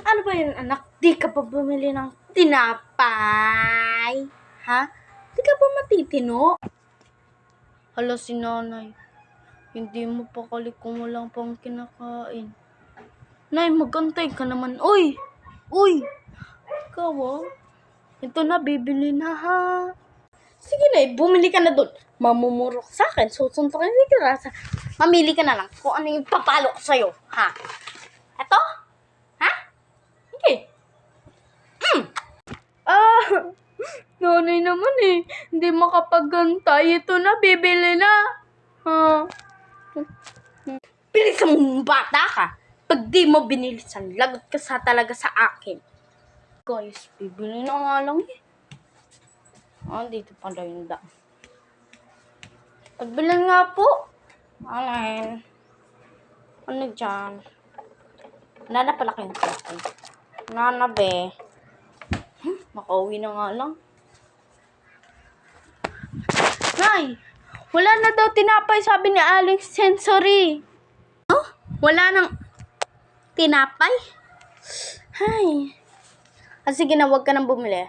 Ano ba yun, anak? Di ka pa bumili ng tinapay? Ha? Di ka pa matitino? Hala si nanay, hindi mo pa kung walang pang kinakain. Nay, magantay ka naman. Uy! Uy! Ikaw ito na, bibili na ha. Sige na, bumili ka na doon. Mamumurok sa akin, susuntokin ka. Mamili ka na lang kung ano yung papalo ko sa'yo, ha? Eto? Ha? Okay. Nanay naman hindi makapagantay. Ito na, bibili na. Ha? Bilis mong bata ka. Pag di mo binilisan, lagot ka talaga sa akin. Guys, bibili na nga lang dito pala yung daan. Pagbilan nga po. Alin? Ano dyan? Nana pala kayong tatay. Nana be. Makauwi na nga lang. Nay, wala na daw tinapay, sabi ni Aling Sensory. Oh, wala nang tinapay? Hay. Sige na, huwag ka nang bumili.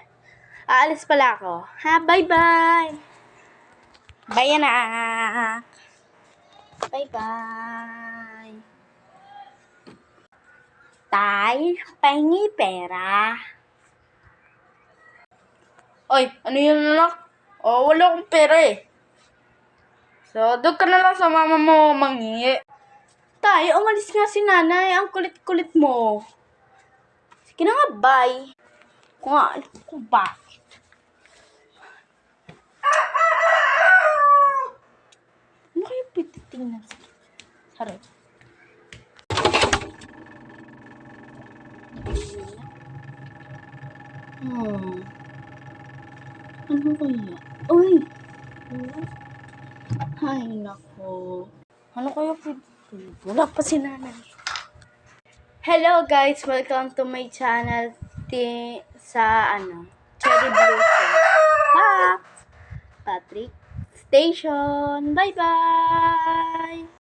Aalis pala ako. Ha, bye-bye. Bye, anak. Bye-bye. Tay, pahingi pera. Oy, ano yun, anak? Wala akong pera So, doon ka na lang sa mama mo manghingi. Tay, umalis nga si nanay. Ang kulit-kulit mo. Sige na nga, bye. Kung nga, alam ko bakit. Ano kayo pititingnan sa harap? Ano kaya? Uy! Ay, nako. Ano kaya wala pa si nanay. Hello guys! Welcome to my channel sa Cherry Blossom Patrick Station. Bye-bye!